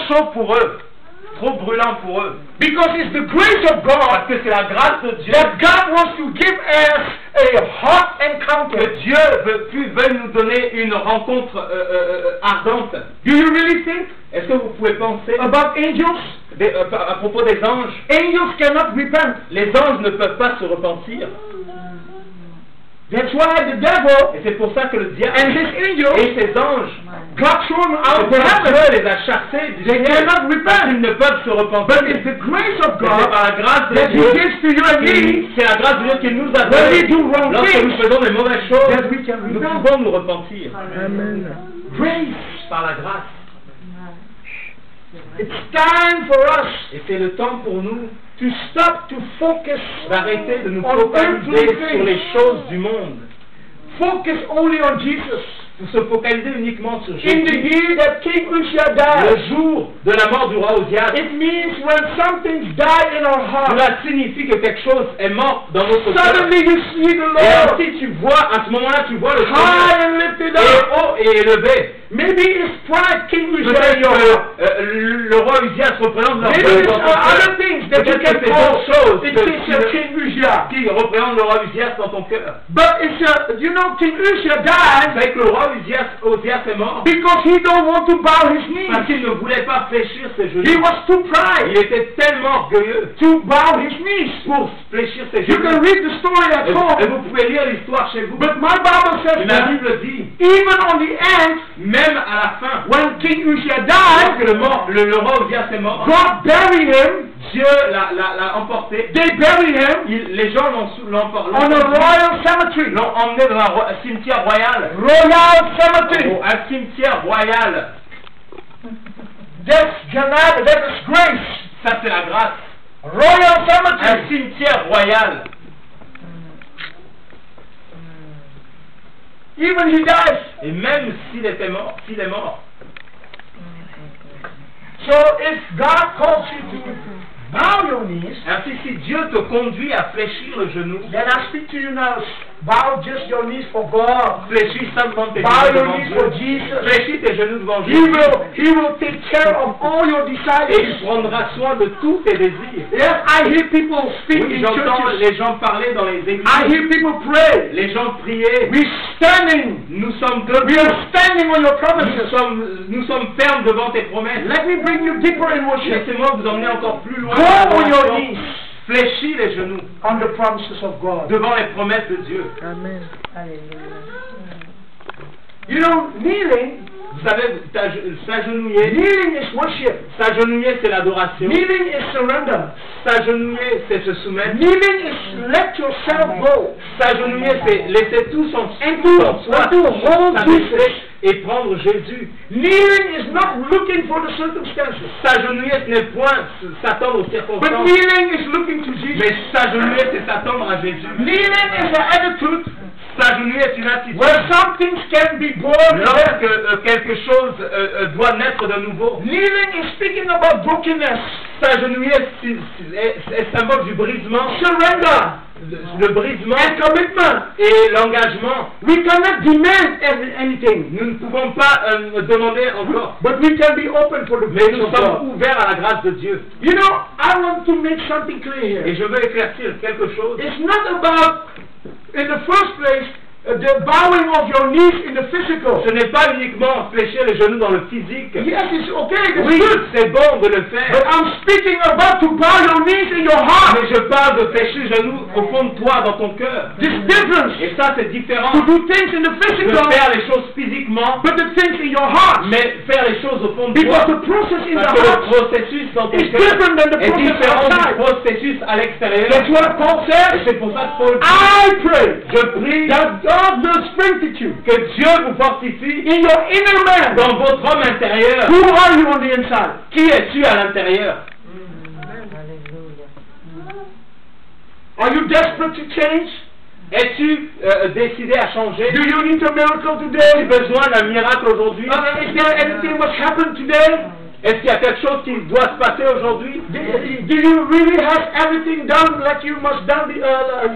chaud pour eux, trop brûlant pour eux. Because it's the grace of Parce God que c'est la grâce de Dieu that God wants to give us a hot encounter. que Dieu veut nous donner une rencontre ardente. Do you really think Est-ce que vous pouvez penser about angels? à propos des anges? Angels cannot repent. Les anges ne peuvent pas se repentir. That's why the devil Et c'est pour ça que le diable and his angels et ses anges, got thrown out of Dieu heaven. les a chassés du They ciel. cannot Ils repent. ne peuvent se But repentir. it's the grace of Mais c'est God par la grâce de that He Dieu. gives to you and me C'est la grâce de Dieu qu'il nous a when we donné. do wrong Lorsque things nous faisons des mauvaises choses, that we can nous repent. pouvons nous repentir. Amen. Grace. Par la grâce. It's time for us Et c'est le temps pour nous to stop to focus d'arrêter de nous on focaliser earthly sur les things. choses du monde. Focus only on Jesus. Pour se focaliser uniquement sur In the Jésus. year that King Uzziah Le died, jour de la mort du roi Osias, it means when something's died in our heart, cela signifie que quelque chose est mort dans notre cœur. suddenly you see the Et Lord ainsi tu vois, à ce moment-là, tu vois le Seigneur high and lifted et up. haut et élevé. Maybe it's pride King Uzziah Peut-être in your heart. que le roi Uzias représente Maybe it's dans ton cœur. other things that you Peut-être can que c'est call d'autres choses the picture of King Uzziah. qui représentent le roi Uzias dans ton cœur. But it's you know, King Uzziah Vous died savez que le roi Osias est mort because he don't want to bow his parce knees. qu'il ne voulait pas fléchir ses genoux. He was too Il proud était tellement orgueilleux to bow his knees. pour fléchir ses You genoux. can read the story at Et home. vous pouvez lire l'histoire chez vous. But my Bible Et says la that Bible dit, even on the end, même à la fin, when King Uzziah alors que died, le roi Osias est mort, God buried him. Dieu l'a emporté. They buried him Les gens l'ont on a royal cemetery. l'ont emmené dans un cimetière royal. Royal cemetery. Un cimetière royal. That's Janab, that is grace. Ça, c'est la grâce. Royal Un cemetery. cimetière royal. Even he dies. Et même s'il est mort. So if God calls you to bow your knees, Ainsi, si Dieu te conduit à fléchir le genou, then I speak to you now. Bow just your knees for God. fléchis simplement tes Bow genoux your devant knees Dieu. for Jesus. Fléchis tes genoux devant He Jésus. will take care of all your Et il desires. prendra soin de tous tes désirs. Yes, I hear people speak Oui, in j'entends churches. les gens parler dans les I églises. hear people pray. Les gens prier. We're standing. Nous sommes We debout. are standing on your promises. Nous sommes fermes devant tes promesses. Let me bring you deeper in worship. Laissez-moi vous emmener encore plus loin. Go on your knees Fléchis les genoux on the promises of God. devant les promesses de Dieu. Amen. You know, kneeling, Vous savez, s'agenouiller, kneeling is worship. s'agenouiller c'est l'adoration. Kneeling is surrender. S'agenouiller c'est se soumettre. Kneeling is let yourself go. S'agenouiller c'est laisser tout son And tout to, en soi, and to hold s'abaisser Jesus. et prendre Jésus. Kneeling is not looking for the circumstances. S'agenouiller ce n'est point s'attendre aux But circonstances. kneeling is looking to Jesus. Mais s'agenouiller c'est s'attendre à Jésus. Kneeling is an attitude S'agenouiller est une attitude. where some things can be born Lorsque again. quelque chose doit naître de nouveau. Kneeling is speaking about brokenness. S'agenouiller est symbole du brisement. Surrender Le brisement and commitment. et l'engagement. We cannot demand anything, Nous ne pouvons pas demander encore. but we can be open for the Mais grace nous of God. sommes ouverts à la grâce de Dieu. You know, I want to make something clear Et here. je veux éclaircir quelque chose. It's not about, in the first place, the bowing of your knees in the physical. Ce n'est pas uniquement fléchir les genoux dans le physique. Yes, it's okay, it's Oui, good. c'est bon de le But faire. I'm speaking about to bow your knees in your heart. Mais je parle de fléchir les genoux au fond de toi, dans ton cœur. This difference. Et ça, c'est différent To do things in the de physical, faire les choses physiquement, but the things in your heart. mais faire les choses au fond de Because toi. the process in Parce the que le heart processus dans ton is cœur different than the est process différent du outside. processus à l'extérieur. That's what Paul Et says. c'est pour ça que Paul dit, I pray je prie that God will strengthen you que Dieu vous fortifie in your inner man. dans votre homme intérieur. Who are you on the inside? Qui es-tu à l'intérieur? Are you desperate to change? Es-tu décidé à changer? Do you need a miracle As-tu today? besoin d'un miracle aujourd'hui? Is there anything must happen today? Est-ce qu'il y a quelque chose qui doit se passer aujourd'hui? Do you really have everything done like you must done?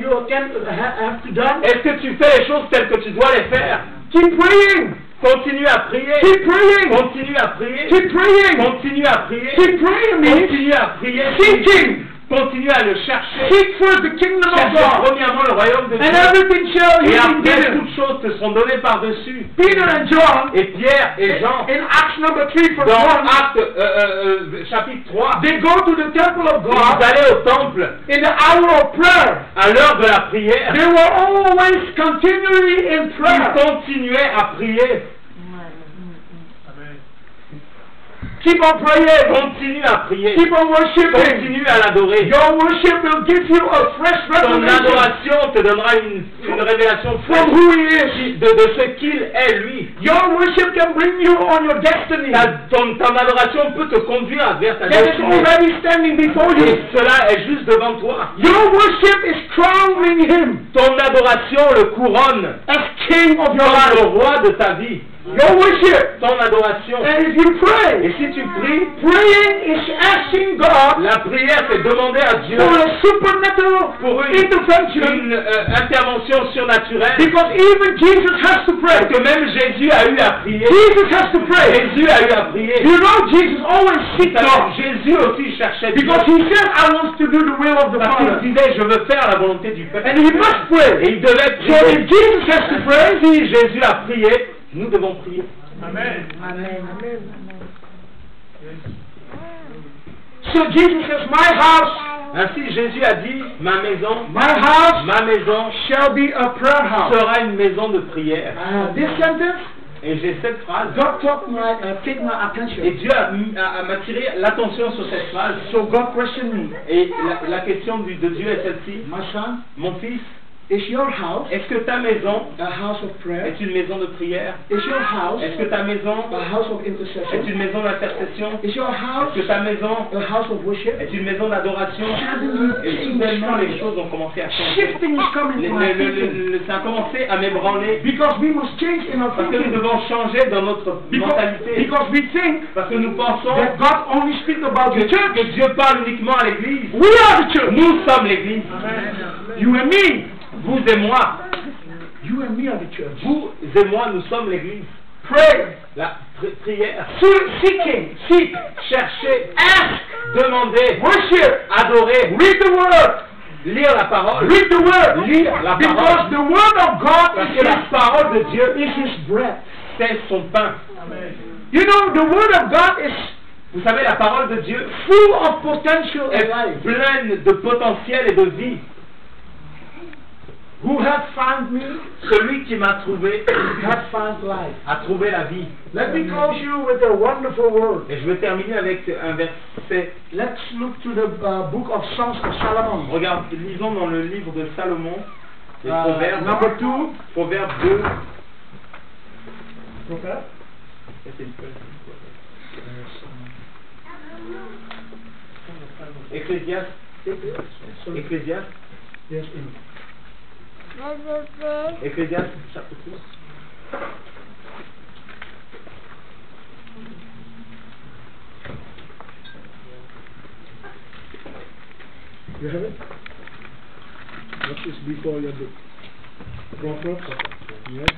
You can have to done? Est-ce que tu fais les choses telles que tu dois les faire? Keep praying. Continue à prier. Keep praying. Continue à prier. Keep praying. Continue à prier. Keep praying means Continue à prier. seeking. Continue à le chercher. Seek first the kingdom of Cherche God. premièrement le royaume de And Dieu. everything shall Et be après, given. toutes choses te seront données par-dessus. Peter and John, Et Pierre et Jean, in Acts number 3 verse dans 1, Actes chapitre 3, they go to the temple of ils God allaient au temple in the hour of prayer. à l'heure de la prière. They were always continually in Ils prayer. continuaient à prier. Keep on praying. Continue à prier. Keep on worshiping. Continue à l'adorer. Your worship will give you a fresh Ton revelation adoration te donnera une révélation from fraîche who He is. de ce qu'il est lui. Your worship can bring you on your destiny Ton adoration peut te conduire vers ta that is destinée. already standing before Et you. cela est juste devant toi. Your worship is crowning Him Ton adoration le couronne as King of your comme le life. roi de ta vie. Your worship. Ton adoration. And if you Et pray, si tu pries, praying is asking God la prière c'est demander à Dieu for a supernatural pour intervention, une intervention surnaturelle. because even Jesus has to Parce pray. que même Jésus a eu à prier. Jesus has to pray. Jésus a eu à prier. You know, Jesus always seeks God Jésus aussi cherchait Dieu. because He said, "I want to do the will of the Parce Father," qu'il disait, je veux faire la volonté du Père. and He must pray. Et il devait So prier. if Jesus has to pray, Si Jésus a prié, nous devons prier. Amen. So Jesus says, "My house, Ainsi Jésus a dit, ma maison shall be a prayer house." sera une maison de prière. This sentence, Et j'ai cette phrase. God take my attention. Et Dieu m'a tiré l'attention sur cette phrase. So God questioned me, Et la question de Dieu est celle-ci. "My son, Mon fils, is your house est-ce que ta maison a house of prayer? est une maison de prière? Is your house Est-ce que ta maison a house of est intercession? une maison d'intercession? Is your house Est-ce que ta maison a house of worship?" est une maison d'adoration? Et soudainement les choses ont commencé à changer. Shifting is coming to my thinking. Ça a commencé à m'ébranler. Because we must change in our Parce que nous thinking. devons changer dans notre mentalité. Because we think Parce que nous pensons that God only speaks about the church. que Dieu parle uniquement à l'église. We are the church. Nous sommes l'église. You and me. Vous et moi. You and me are the church. Vous et moi, nous sommes l'église. Pray. La prière. Seeking. Seek. Chercher. Ask. Demander. Worship. Adorer. Read the word. Lire la parole. Read the word. Lire la Because parole. the word of God Parce is que la parole de Dieu is His breath. c'est son pain. You know, the word of God is Vous savez, la parole de Dieu full of potential est in life. pleine de potentiel et de vie. Who has found me Celui qui m'a trouvé has found life. a trouvé la vie. Let me close you with a wonderful word. Et je vais terminer avec un verset. Let's look to the book of Songs of Solomon. Regarde, lisons dans le livre de Salomon, les Proverbes, Number 2. Proverbe 2. Proverbe. Ecclésiaste. Ecclésiaste. Yes, Ecclésiaste, chapitre 2. You have it? What is before your book? Proverbs? Yes.